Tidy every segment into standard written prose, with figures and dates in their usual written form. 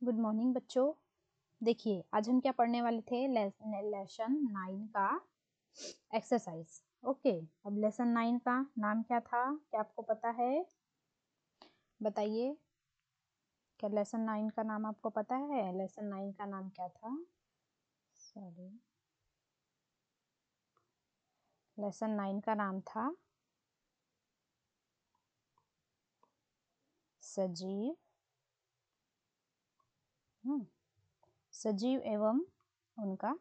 Good morning बच्चों। देखिए आज हम क्या पढ़ने वाले थे, लेसन 9 का एक्सरसाइज। ओके, अब लेसन 9 का नाम क्या था, क्या आपको पता है? बताइए, क्या लेसन 9 का नाम आपको पता है? लेसन 9 का नाम क्या था? सॉरी, लेसन 9 का नाम था सजीव सजीव एवं उनका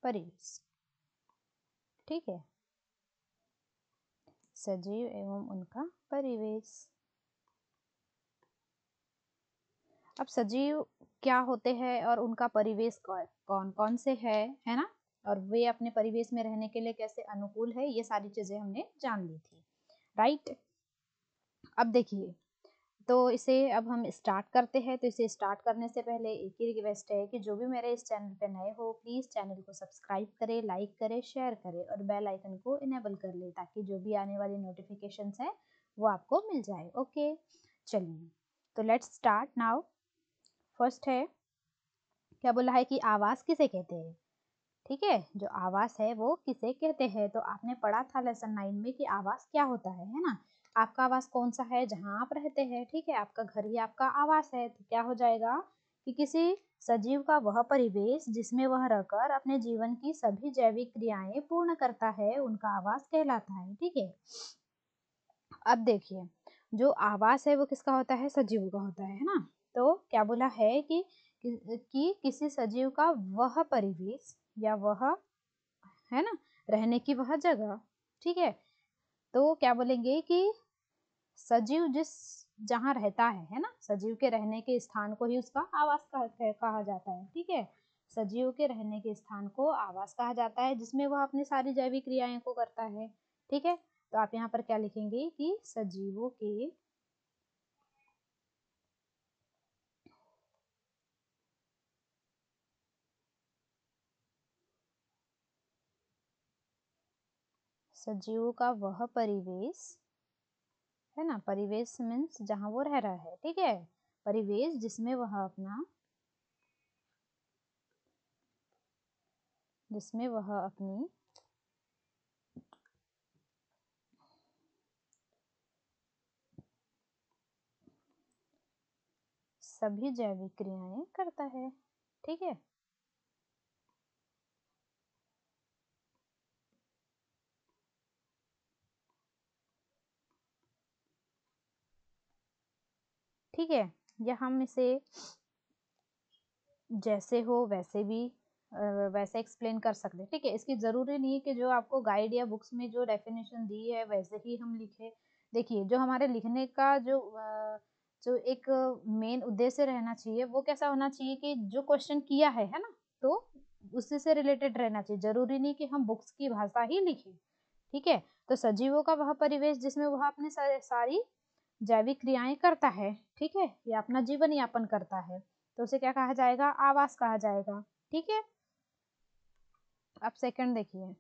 परिवेश। ठीक है, सजीव एवं उनका परिवेश। अब सजीव क्या होते हैं और उनका परिवेश कौन कौन से है ना, और वे अपने परिवेश में रहने के लिए कैसे अनुकूल है, ये सारी चीजें हमने जान ली थी, राइट। अब देखिए, तो इसे अब हम स्टार्ट करते हैं। तो इसे स्टार्ट करने से पहले एक ही रिक्वेस्ट है कि जो भी मेरे इस चैनल पे नए हो, प्लीज़ चैनल को सब्सक्राइब करें, लाइक करें, शेयर करें और बेल आइकन को इनेबल कर ले, ताकि जो भी आने वाली नोटिफिकेशंस है वो आपको मिल जाए। ओके, चलिए तो लेट्स स्टार्ट नाउ। फर्स्ट है, क्या बोला है कि आवास किसे कहते हैं। ठीक है, जो आवास है वो किसे कहते हैं। तो आपने पढ़ा था लेसन 9 में कि आवास क्या होता है ना। आपका आवास कौन सा है? जहां आप रहते हैं। ठीक है, आपका घर ही आपका आवास है। तो क्या हो जाएगा कि किसी सजीव का वह परिवेश जिसमें वह रहकर अपने जीवन की सभी जैविक क्रियाएं पूर्ण करता है, उनका आवास कहलाता है। ठीक है, अब देखिए, जो आवास है वो किसका होता है? सजीव का होता है ना। तो क्या बोला है कि किसी सजीव का वह परिवेश या वह, है ना, रहने की वह जगह। ठीक है, तो क्या बोलेंगे कि सजीव जहाँ रहता है ना, सजीव के रहने के स्थान को ही उसका आवास कहा जाता है। ठीक है, सजीव के रहने के स्थान को आवास कहा जाता है, जिसमें वह अपनी सारी जैविक क्रियाएं को करता है। ठीक है, तो आप यहाँ पर क्या लिखेंगे कि सजीवों का वह परिवेश, है ना, परिवेश मीन्स जहाँ वो रह रहा है। ठीक है, परिवेश जिसमें वह अपनी सभी जैविक क्रियाएं करता है। ठीक है, ठीक है, या हम इसे जैसे हो वैसे भी वैसे एक्सप्लेन कर सकते हैं। ठीक है, इसकी ज़रूरी नहीं है कि जो आपको गाइड या बुक्स में जो डेफिनेशन दी है वैसे ही हम लिखें। देखिए, जो हमारे लिखने का जो एक मेन उद्देश्य रहना चाहिए वो कैसा होना चाहिए कि जो क्वेश्चन किया है ना, तो उसी से रिलेटेड रहना चाहिए। ज़रूरी नहीं कि हम बुक्स की भाषा ही लिखें। ठीक है, तो सजीवों का वह परिवेश जिसमें वह अपनी सारी जैविक क्रियाएं करता है। ठीक है, या अपना जीवन यापन करता है, तो उसे क्या कहा जाएगा? आवास कहा जाएगा। ठीक है, अब सेकंड देखिए,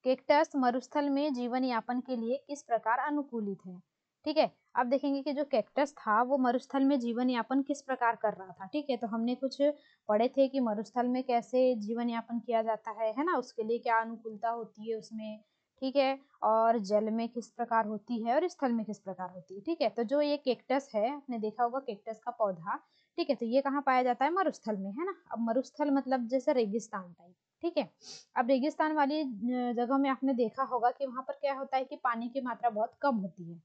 कैक्टस मरुस्थल में जीवन यापन के लिए किस प्रकार अनुकूलित है। ठीक है, अब देखेंगे कि जो कैक्टस था वो मरुस्थल में जीवन यापन किस प्रकार कर रहा था। ठीक है, तो हमने कुछ पढ़े थे कि मरुस्थल में कैसे जीवन यापन किया जाता है ना, उसके लिए क्या अनुकूलता होती है उसमें। ठीक है, और जल में किस प्रकार होती है और स्थल में किस प्रकार होती है। ठीक है, तो जो ये कैक्टस है, आपने देखा होगा कैक्टस का पौधा। ठीक है, तो ये कहाँ पाया जाता है? मरुस्थल में, है ना। अब मरुस्थल मतलब जैसे रेगिस्तान टाइप। ठीक है, अब रेगिस्तान वाली जगह में आपने देखा होगा कि वहां पर क्या होता है कि पानी की मात्रा बहुत कम होती है।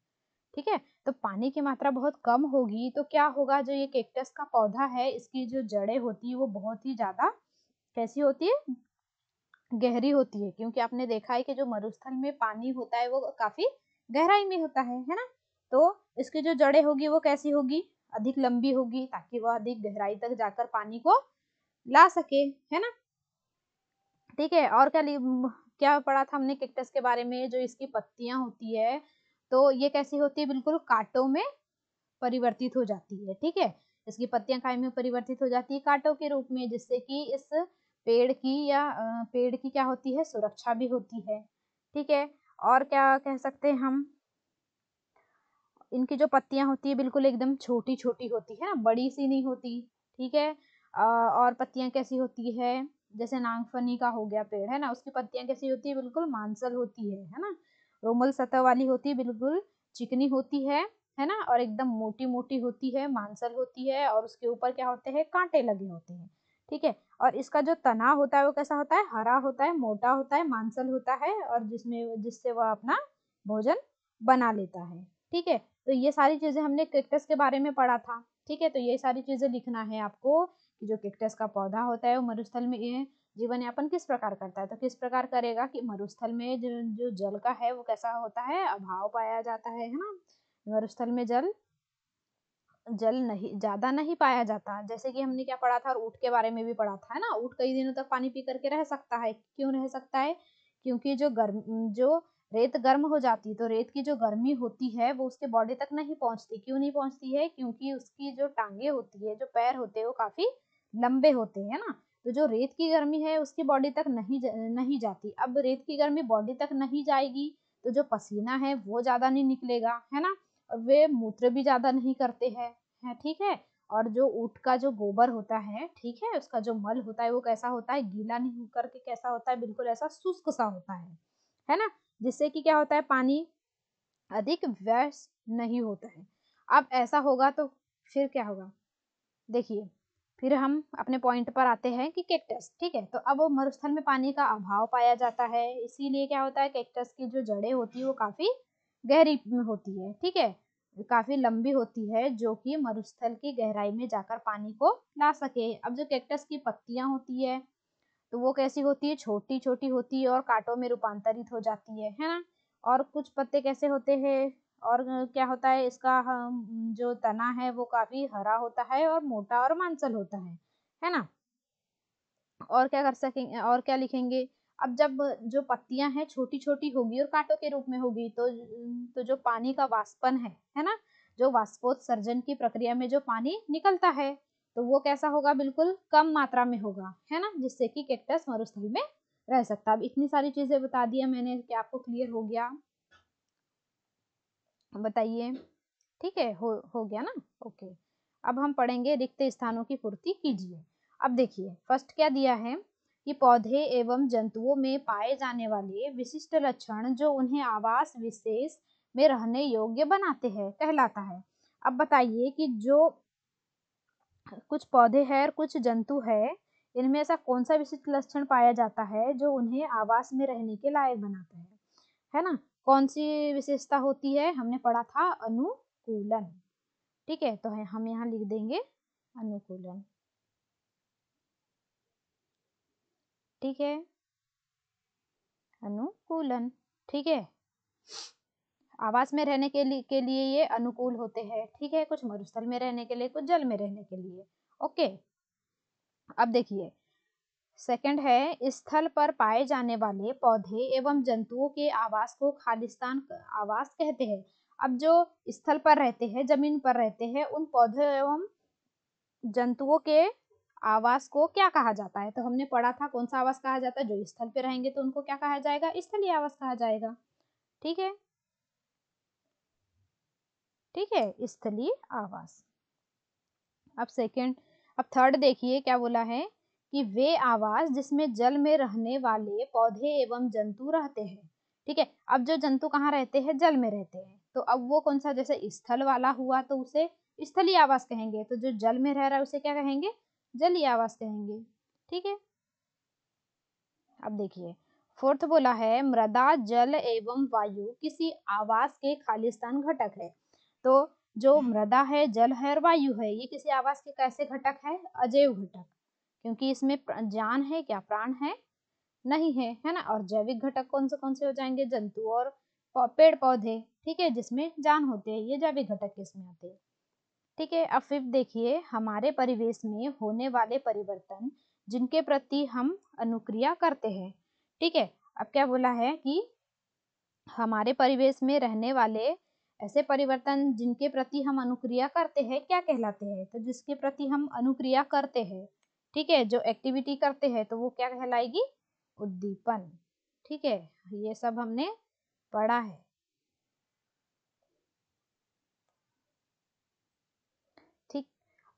ठीक है, तो पानी की मात्रा बहुत कम होगी तो क्या होगा, जो ये कैक्टस का पौधा है इसकी जो जड़ें होती है वो बहुत ही ज्यादा कैसी होती है? गहरी होती है, क्योंकि आपने देखा है कि जो मरुस्थल में पानी होता है वो काफी गहराई में होता है ना। तो इसकी जो जड़ें होगी वो कैसी होगी? अधिक लंबी होगी, ताकि वह अधिक गहराई तक जाकर पानी को ला सके, है ना। ठीक है, और क्या पढ़ा था हमने कैक्टस के बारे में? जो इसकी पत्तियां होती है, तो ये कैसी होती है? बिल्कुल कांटों में परिवर्तित हो जाती है। ठीक है, इसकी पत्तियां काय में परिवर्तित हो जाती है? कांटों के रूप में, जिससे कि इस पेड़ की क्या होती है? सुरक्षा भी होती है। ठीक है, और क्या कह सकते हैं हम? इनकी जो पत्तियां होती है बिल्कुल एकदम छोटी छोटी होती है ना, बड़ी सी नहीं होती, ठीक है। और पत्तियां कैसी होती है, जैसे नागफनी का हो गया पेड़ है ना, उसकी पत्तियां कैसी होती है, बिल्कुल मांसल होती है ना, रोमल सतह वाली होती है, बिल्कुल चिकनी होती है ना, और एकदम मोटी मोटी होती है, मांसल होती है, और उसके ऊपर क्या होते हैं, कांटे लगे होते हैं, ठीक है। और इसका जो तना होता है वो कैसा होता है, हरा होता है, मोटा होता है, मांसल होता है, और जिससे वह अपना भोजन बना लेता है, ठीक है। तो ये सारी चीजें हमने कैक्टस के बारे में पढ़ा था, ठीक है। तो ये सारी चीजें लिखना है आपको कि जो कैक्टस का पौधा होता है वो मरुस्थल में जीवन यापन किस प्रकार करता है। तो किस प्रकार करेगा कि मरुस्थल में जो जल का है वो कैसा होता है, अभाव पाया जाता है ना। मरुस्थल में जल जल नहीं ज्यादा नहीं पाया जाता, जैसे कि हमने क्या पढ़ा था, और ऊँट के बारे में भी पढ़ा था, है ना। ऊँट कई दिनों तक पानी पी करके रह सकता है, क्यों रह सकता है, क्योंकि जो रेत गर्म हो जाती, तो रेत की जो गर्मी होती है वो उसके बॉडी तक नहीं पहुंचती। क्यों नहीं पहुंचती है, क्योंकि उसकी जो टांगे होती है, जो पैर होते हैं वो काफी लंबे होते हैं ना, तो जो रेत की गर्मी है उसकी बॉडी तक नहीं जाती। अब रेत की गर्मी बॉडी तक नहीं जाएगी तो जो पसीना है वो ज्यादा नहीं निकलेगा, है ना, और वे मूत्र भी ज्यादा नहीं करते हैं, है ठीक है। और जो ऊँट का जो गोबर होता है, ठीक है, उसका जो मल होता है वो कैसा होता है, गीला नहीं होकर के कैसा होता है, बिल्कुल ऐसा शुष्क सा होता है ना, जिससे कि क्या होता है, पानी अधिक व्यय नहीं होता है। अब ऐसा होगा तो फिर क्या होगा, देखिए, फिर हम अपने पॉइंट पर आते हैं कि कैक्टस, ठीक है। तो अब मरुस्थल में पानी का अभाव पाया जाता है, इसीलिए क्या होता है, कैक्टस की जो जड़ें होती है वो काफी गहरी होती है, ठीक है, काफी लंबी होती है, जो कि मरुस्थल की गहराई में जाकर पानी को ला सके। अब जो कैक्टस की पत्तियां होती है तो वो कैसी होती है, छोटी छोटी होती है और कांटों में रूपांतरित हो जाती है ना। और कुछ पत्ते कैसे होते हैं, और क्या होता है, इसका जो तना है वो काफी हरा होता है और मोटा और मांसल होता है ना। और क्या कर सकेंगे, और क्या लिखेंगे, अब जब जो पत्तियां हैं छोटी छोटी होगी और कांटों के रूप में होगी, तो जो पानी का वाष्पन है ना, जो वाष्पोत्सर्जन की प्रक्रिया में जो पानी निकलता है तो वो कैसा होगा, बिल्कुल कम मात्रा में होगा, है ना, जिससे कि कैक्टस मरुस्थल में रह सकता है। अब इतनी सारी चीजें बता दी मैंने, क्या आपको क्लियर हो गया, बताइए, ठीक है, हो गया ना, ओके। अब हम पढ़ेंगे रिक्त स्थानों की पूर्ति कीजिए। अब देखिए फर्स्ट क्या दिया है कि पौधे एवं जंतुओं में पाए जाने वाले विशिष्ट लक्षण जो उन्हें आवास विशेष में रहने योग्य बनाते हैं कहलाता है। अब बताइए कि जो कुछ पौधे हैं और कुछ जंतु है, इनमें ऐसा कौन सा विशिष्ट लक्षण पाया जाता है जो उन्हें आवास में रहने के लायक बनाता है ना। कौन सी विशेषता होती है, हमने पढ़ा था अनुकूलन, ठीक है। तो है हम यहाँ लिख देंगे अनुकूलन, ठीक है, अनुकूलन, ठीक है। आवास में रहने के लिए ये अनुकूल होते हैं, ठीक है, कुछ मरुस्थल में रहने के लिए, कुछ जल में रहने के लिए, ओके। अब देखिए सेकंड है, स्थल पर पाए जाने वाले पौधे एवं जंतुओं के आवास को खालिस्तान आवास कहते हैं। अब जो स्थल पर रहते हैं, जमीन पर रहते हैं, उन पौधे एवं जंतुओं के आवास को क्या कहा जाता है, तो हमने पढ़ा था कौन सा आवास कहा जाता है, जो स्थल पे रहेंगे तो उनको क्या कहा जाएगा, स्थलीय आवास कहा जाएगा, ठीक है, ठीक है, स्थलीय आवास। अब थर्ड देखिए क्या बोला है कि वे आवास जिसमें जल में रहने वाले पौधे एवं जंतु रहते हैं, ठीक है। अब जो जंतु कहाँ रहते हैं, जल में रहते हैं, तो अब वो कौन सा, जैसे स्थल वाला हुआ तो उसे स्थलीय आवास कहेंगे, तो जो जल में रह रहा है उसे क्या कहेंगे, जलीय आवास कहेंगे, ठीक है। अब देखिए फोर्थ बोला है, मृदा जल एवं वायु किसी आवास के खालिस्तान घटक है। तो जो मृदा है, जल है और वायु है, ये किसी आवास के कैसे घटक है, अजैव घटक, क्योंकि इसमें जान है क्या, प्राण है नहीं है ना। और जैविक घटक कौन से हो जाएंगे, जंतु और पेड़ पौधे, ठीक है, जिसमें जान होते हैं, ये जैविक घटक किसमें आते हैं, ठीक है। अब फिर देखिए हमारे परिवेश में होने वाले परिवर्तन जिनके प्रति हम अनुक्रिया करते हैं, ठीक है। अब क्या बोला है कि हमारे परिवेश में रहने वाले ऐसे परिवर्तन जिनके प्रति हम अनुक्रिया करते हैं क्या कहलाते हैं, तो जिसके प्रति हम अनुक्रिया करते हैं, ठीक है, जो एक्टिविटी करते हैं तो वो क्या कहलाएगी, उद्दीपन, ठीक है। ये सब हमने पढ़ा है,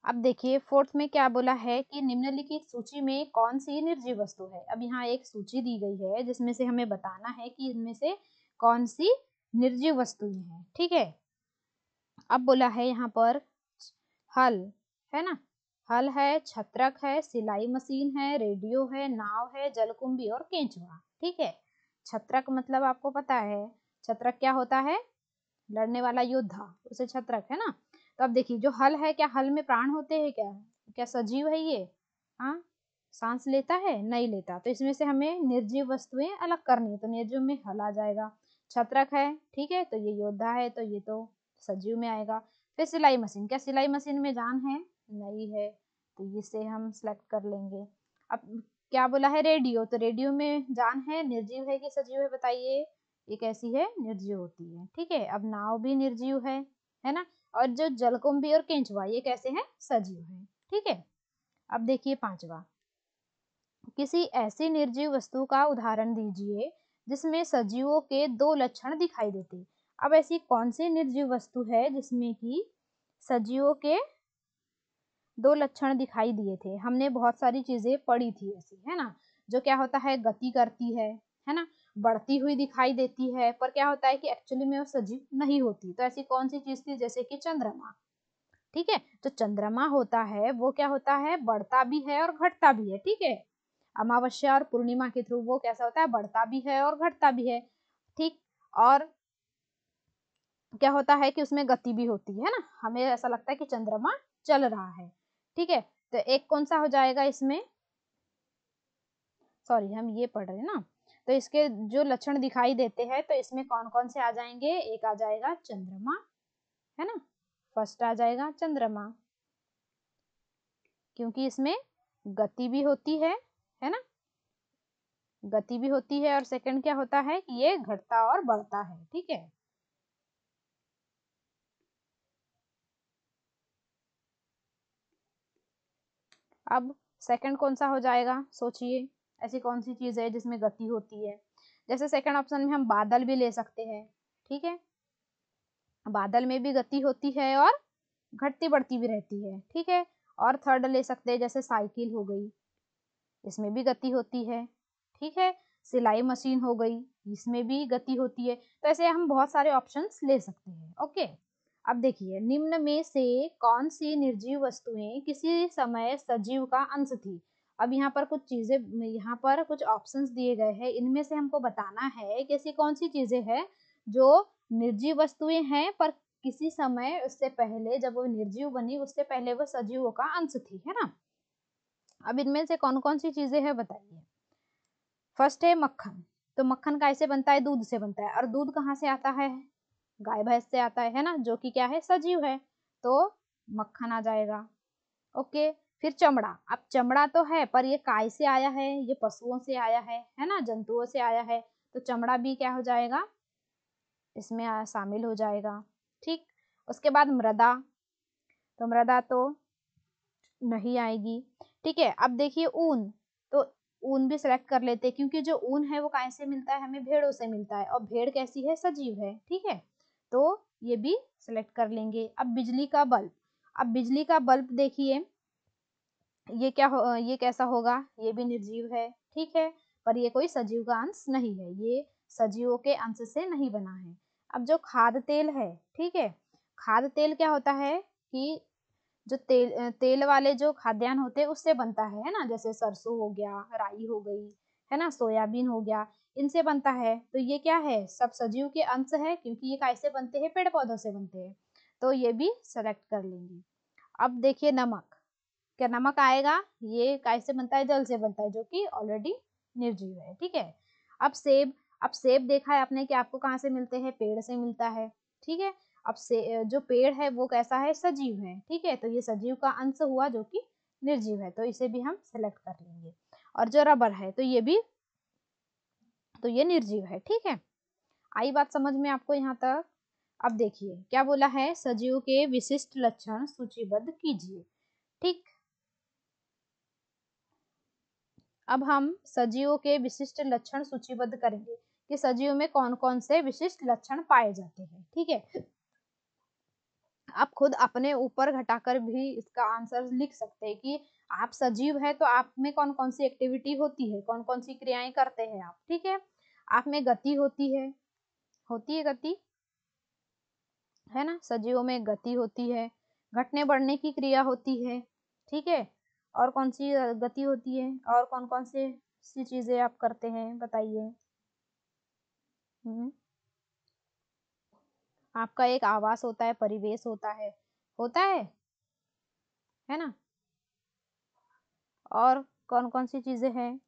अब देखिए फोर्थ में क्या बोला है कि निम्नलिखित सूची में कौन सी निर्जीव वस्तु है। अब यहाँ एक सूची दी गई है जिसमें से हमें बताना है कि इनमें से कौन सी निर्जीव वस्तुएं हैं। ठीक है, अब बोला है यहाँ पर हल, है ना, हल है, छत्रक है, सिलाई मशीन है, रेडियो है, नाव है, जलकुंभी और केंचुआ। ठीक है, छत्रक मतलब आपको पता है, छत्रक क्या होता है, लड़ने वाला योद्धा, उसे छत्रक, है ना। तो अब देखिए जो हल है, क्या हल में प्राण होते हैं क्या, क्या सजीव है ये, हाँ, सांस लेता है, नहीं लेता। तो इसमें से हमें निर्जीव वस्तुएं अलग करनी, तो निर्जीव में हल आ जाएगा। छत्रक है, ठीक है, तो ये योद्धा है, तो ये तो सजीव में आएगा। फिर सिलाई मशीन, क्या सिलाई मशीन में जान है, नहीं है, तो इसे हम सिलेक्ट कर लेंगे। अब क्या बोला है, रेडियो, तो रेडियो में जान है, निर्जीव है कि सजीव है, बताइए। ये कैसी है, निर्जीव होती है। ठीक है, अब नाव भी निर्जीव है ना। और जो जलकुंभी और केंचुआ ये कैसे हैं, सजीव है। ठीक है, अब देखिए पांचवा, किसी ऐसी निर्जीव वस्तु का उदाहरण दीजिए जिसमें सजीवों के दो लक्षण दिखाई देते। अब ऐसी कौन सी निर्जीव वस्तु है जिसमें कि सजीवों के दो लक्षण दिखाई दिए थे। हमने बहुत सारी चीजें पढ़ी थी ऐसी, है ना, जो क्या होता है, गति करती है ना, बढ़ती हुई दिखाई देती है, पर क्या होता है कि एक्चुअली में वो सजीव नहीं होती। तो ऐसी कौन सी चीज थी, जैसे कि चंद्रमा। ठीक है, जो चंद्रमा होता है वो क्या होता है, बढ़ता भी है और घटता भी है। ठीक है, अमावस्या और पूर्णिमा के थ्रू वो कैसा होता है, बढ़ता भी है और घटता भी है। ठीक, और क्या होता है कि उसमें गति भी होती है ना, हमें ऐसा लगता है कि चंद्रमा चल रहा है। ठीक है, तो एक कौन सा हो जाएगा इसमें, सॉरी हम ये पढ़ रहे हैं ना, तो इसके जो लक्षण दिखाई देते हैं तो इसमें कौन कौन से आ जाएंगे, एक आ जाएगा चंद्रमा, है ना, फर्स्ट आ जाएगा चंद्रमा, क्योंकि इसमें गति भी होती है ना, गति भी होती है। और सेकंड क्या होता है कि ये घटता और बढ़ता है। ठीक है, अब सेकंड कौन सा हो जाएगा, सोचिए, ऐसी कौन सी चीज है जिसमें गति होती है। जैसे सेकंड ऑप्शन में हम बादल भी ले सकते हैं। ठीक है, बादल में भी गति होती है और घटती बढ़ती भी रहती है। ठीक है, और थर्ड ले सकते हैं, जैसे साइकिल हो गई, इसमें भी गति होती है। ठीक है, सिलाई मशीन हो गई, इसमें भी गति होती है। तो ऐसे हम बहुत सारे ऑप्शंस ले सकते हैं। ओके, अब देखिए निम्न में से कौन सी निर्जीव वस्तुएं किसी समय सजीव का अंश थी। अब यहाँ पर कुछ चीजें, यहाँ पर कुछ ऑप्शंस दिए गए हैं, इनमें से हमको बताना है कि ऐसी कौन सी चीजें हैं जो निर्जीव वस्तुएं हैं, पर किसी समय उससे पहले, जब वो निर्जीव बनी उससे पहले वो सजीवों का अंश थी, है ना। अब इनमें से कौन कौन सी चीजें हैं बताइए। फर्स्ट है मक्खन, तो मक्खन कैसे बनता है, दूध से बनता है, और दूध कहाँ से आता है, गाय भैंस से आता है ना, जो कि क्या है, सजीव है, तो मक्खन आ जाएगा। ओके, फिर चमड़ा, अब चमड़ा तो है पर ये काय से आया है, ये पशुओं से आया है ना, जंतुओं से आया है, तो चमड़ा भी क्या हो जाएगा, इसमें शामिल हो जाएगा। ठीक, उसके बाद मृदा, तो मृदा तो नहीं आएगी। ठीक है, अब देखिए ऊन, तो ऊन भी सिलेक्ट कर लेते हैं, क्योंकि जो ऊन है वो कहाँ से मिलता है, हमें भेड़ों से मिलता है, और भेड़ कैसी है, सजीव है। ठीक है, तो ये भी सिलेक्ट कर लेंगे। अब बिजली का बल्ब, अब बिजली का बल्ब देखिए, ये क्या हो, ये कैसा होगा, ये भी निर्जीव है। ठीक है, पर ये कोई सजीव का अंश नहीं है, ये सजीवों के अंश से नहीं बना है। अब जो खाद्य तेल है, ठीक है, खाद्य तेल क्या होता है कि जो तेल वाले जो खाद्यान्न होते हैं उससे बनता है ना, जैसे सरसों हो गया, राई हो गई, है ना, सोयाबीन हो गया, इनसे बनता है। तो ये क्या है, सब सजीव के अंश है, क्योंकि ये कैसे बनते हैं, पेड़ पौधों से बनते हैं, तो ये भी सेलेक्ट कर लेंगे। अब देखिए नमक, क्या नमक आएगा, ये कैसे बनता है, जल से बनता है, जो कि ऑलरेडी निर्जीव है। ठीक है, अब सेब, अब सेब देखा है आपने कि आपको कहाँ से मिलते हैं, पेड़ से मिलता है। ठीक है, अब से जो पेड़ है वो कैसा है, सजीव है। ठीक है, तो ये सजीव का अंश हुआ जो कि निर्जीव है, तो इसे भी हम सेलेक्ट कर लेंगे। और जो रबर है तो ये भी, तो ये निर्जीव है। ठीक है, आई बात समझ में आपको यहाँ तक। अब देखिए क्या बोला है, सजीव के विशिष्ट लक्षण सूचीबद्ध कीजिए। ठीक, अब हम सजीवों के विशिष्ट लक्षण सूचीबद्ध करेंगे कि सजीव में कौन कौन से विशिष्ट लक्षण पाए जाते हैं। ठीक है, आप खुद अपने ऊपर घटाकर भी इसका आंसर लिख सकते हैं कि आप सजीव है तो आप में कौन कौन सी एक्टिविटी होती है, कौन कौन सी क्रियाएं करते हैं आप। ठीक है, आप में गति होती है गति, है ना, सजीवों में गति होती है, घटने बढ़ने की क्रिया होती है। ठीक है, और कौन सी गति होती है, और कौन कौन से सी चीजें आप करते हैं बताइए। आपका एक आवास होता है, परिवेश होता है ना। और कौन कौन सी चीजें हैं,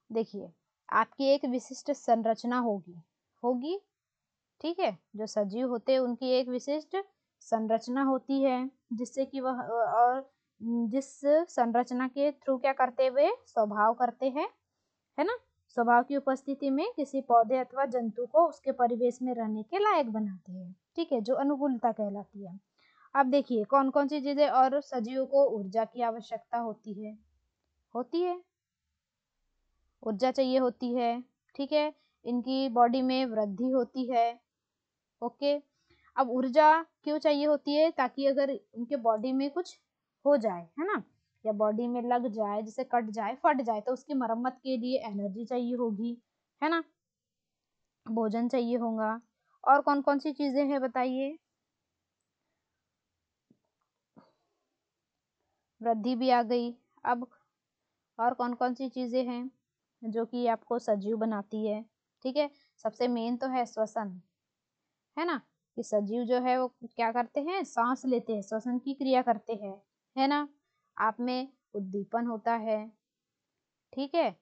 देखिए आपकी एक विशिष्ट संरचना होगी। ठीक है, जो सजीव होते हैं उनकी एक विशिष्ट संरचना होती है, जिससे कि वह और जिस संरचना के थ्रू क्या करते हुए स्वभाव करते हैं, है ना, स्वभाव की उपस्थिति में किसी पौधे अथवा जंतु को उसके परिवेश में रहने के लायक बनाते हैं। ठीक है, जो अनुकूलता कहलाती है। अब देखिए कौन कौन सी चीजें, और सजीवों को ऊर्जा की आवश्यकता होती है, ऊर्जा चाहिए होती है। ठीक है, इनकी बॉडी में वृद्धि होती है। ओके, अब ऊर्जा क्यों चाहिए होती है, ताकि अगर उनके बॉडी में कुछ हो जाए, है ना, या बॉडी में लग जाए, जैसे कट जाए, फट जाए, तो उसकी मरम्मत के लिए एनर्जी चाहिए होगी, है ना, भोजन चाहिए होगा। और कौन कौन सी चीजें हैं बताइए, वृद्धि भी आ गई। अब और कौन कौन सी चीजें हैं जो कि आपको सजीव बनाती है। ठीक है, सबसे मेन तो है श्वसन, है ना, कि सजीव जो है वो क्या करते हैं, सांस लेते हैं, श्वसन की क्रिया करते हैं, है ना। आप में उद्दीपन होता है। ठीक है,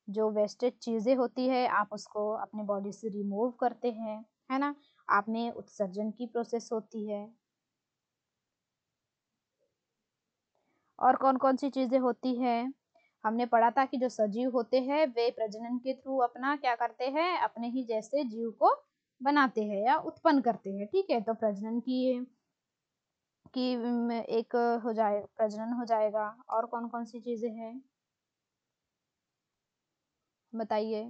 जो वेस्टेज चीजें होती है आप उसको अपने बॉडी से रिमूव करते हैं, है ना। आप में उत्सर्जन की प्रोसेस होती है। और कौन कौन सी चीजें होती है, हमने पढ़ा था कि जो सजीव होते हैं वे प्रजनन के थ्रू अपना क्या करते हैं, अपने ही जैसे जीव को बनाते हैं या उत्पन्न करते हैं। ठीक है, तो प्रजनन की एक हो जाए, प्रजनन हो जाएगा। और कौन कौन सी चीजें हैं बताइए।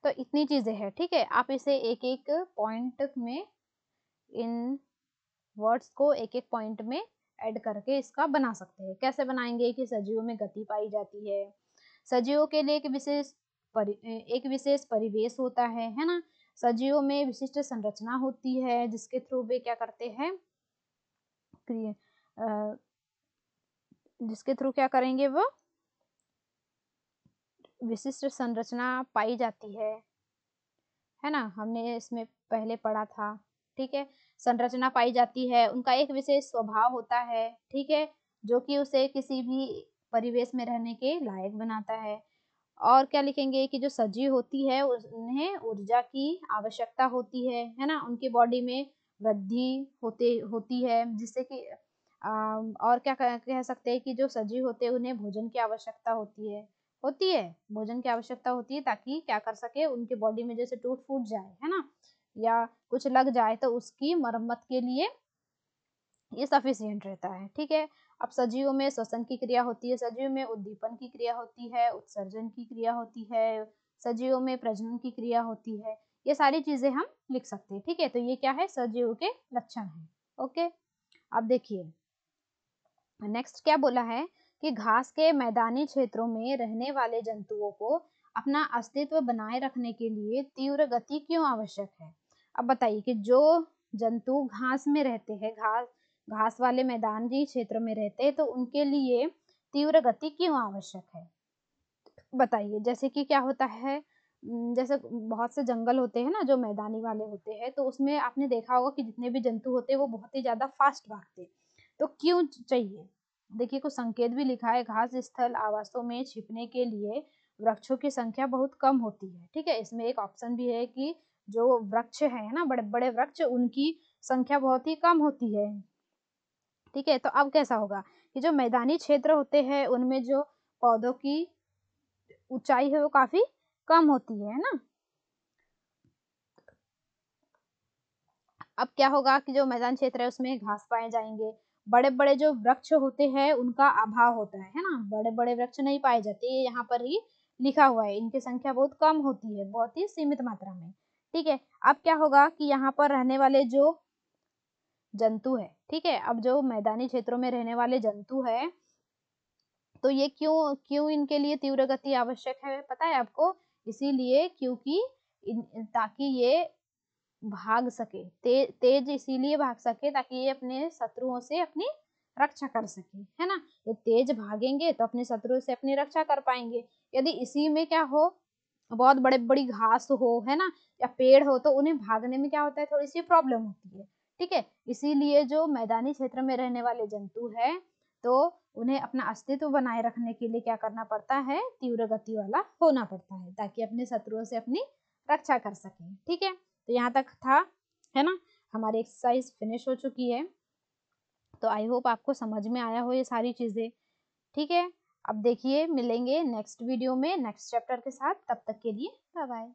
तो इतनी चीजें हैं। ठीक है, आप इसे एक एक पॉइंट में, इन वर्ड्स को एक एक पॉइंट में ऐड करके इसका बना सकते हैं। कैसे बनाएंगे कि सजीवों में गति पाई जाती है, सजीवों के लिए एक विशेष परिवेश होता है ना, सजीवों में विशिष्ट संरचना होती है जिसके थ्रू वे क्या करते हैं, जिसके थ्रू क्या करेंगे, वो विशिष्ट संरचना पाई जाती है ना, हमने इसमें पहले पढ़ा था। ठीक है, संरचना पाई जाती है, उनका एक विशेष स्वभाव होता है। ठीक है, जो कि उसे किसी भी परिवेश में रहने के लायक बनाता है। और क्या लिखेंगे कि जो सजीव होती है उन्हें ऊर्जा की आवश्यकता होती है ना, उनकी बॉडी में वृद्धि होती है, जिससे कि और क्या कह सकते हैं कि जो सजीव होते हैं उन्हें भोजन की आवश्यकता होती है, भोजन की आवश्यकता होती है, ताकि क्या कर सके, उनके बॉडी में जैसे टूट फूट जाए, है ना, या कुछ लग जाए तो उसकी मरम्मत के लिए ये सफिशियंट रहता है। ठीक है, अब सजीवों में श्वसन की क्रिया होती है, सजीव में उद्दीपन की क्रिया होती है, उत्सर्जन की क्रिया होती है, सजीवों में प्रजनन की क्रिया होती है। ये सारी चीजें हम लिख सकते हैं। ठीक है, तो ये क्या है, सजीव के लक्षण है। ओके, अब देखिए नेक्स्ट क्या बोला है कि घास के मैदानी क्षेत्रों में रहने वाले जंतुओं को अपना अस्तित्व बनाए रखने के लिए तीव्र गति क्यों आवश्यक है। अब बताइए कि जो जंतु घास में रहते हैं, घास वाले मैदानी क्षेत्र में रहते हैं, तो उनके लिए तीव्र गति क्यों आवश्यक है बताइए। जैसे कि क्या होता है, जैसे बहुत से जंगल होते हैं ना जो मैदानी वाले होते हैं, तो उसमें आपने देखा होगा कि जितने भी जंतु होते हैं वो बहुत ही ज्यादा फास्ट भागते हैं। तो क्यों चाहिए, देखिए कुछ संकेत भी लिखा है, घास स्थल आवासों में छिपने के लिए वृक्षों की संख्या बहुत कम होती है। ठीक है, इसमें एक ऑप्शन भी है कि जो वृक्ष है ना, बड़े बड़े वृक्ष, उनकी संख्या बहुत ही कम होती है। ठीक है, तो अब कैसा होगा कि जो मैदानी क्षेत्र होते हैं उनमें जो पौधों की ऊंचाई है वो काफी कम होती है ना। अब क्या होगा कि जो मैदान क्षेत्र है उसमें घास पाए जाएंगे, बड़े बड़े जो वृक्ष होते हैं उनका अभाव होता है ना, बड़े बड़े वृक्ष नहीं पाए जाते, ये यहाँ पर ही लिखा हुआ है, इनकी संख्या बहुत कम होती है, बहुत ही सीमित मात्रा में। ठीक है। अब क्या होगा कि यहाँ पर रहने वाले जो जंतु है, ठीक है, अब जो मैदानी क्षेत्रों में रहने वाले जंतु है, तो ये क्यों क्यों इनके लिए तीव्र गति आवश्यक है पता है आपको? इसीलिए क्योंकि ताकि ये भाग सके, तेज इसीलिए भाग सके ताकि ये अपने शत्रुओं से अपनी रक्षा कर सके, है ना? ये तेज भागेंगे तो अपने शत्रुओं से अपनी रक्षा कर पाएंगे। यदि इसी में क्या हो, बहुत बड़े बड़ी घास हो, है ना, या पेड़ हो, तो उन्हें भागने में क्या होता है, थोड़ी सी प्रॉब्लम होती है, ठीक है। इसीलिए जो मैदानी क्षेत्र में रहने वाले जंतु है, तो उन्हें अपना अस्तित्व बनाए रखने के लिए क्या करना पड़ता है, तीव्र गति वाला होना पड़ता है, ताकि अपने शत्रुओं से अपनी रक्षा कर सके, ठीक है। तो यहाँ तक था, है ना, हमारी एक्सरसाइज फिनिश हो चुकी है। तो आई होप आपको समझ में आया हो ये सारी चीजें, ठीक है। अब देखिए, मिलेंगे नेक्स्ट वीडियो में नेक्स्ट चैप्टर के साथ, तब तक के लिए बाय बाय।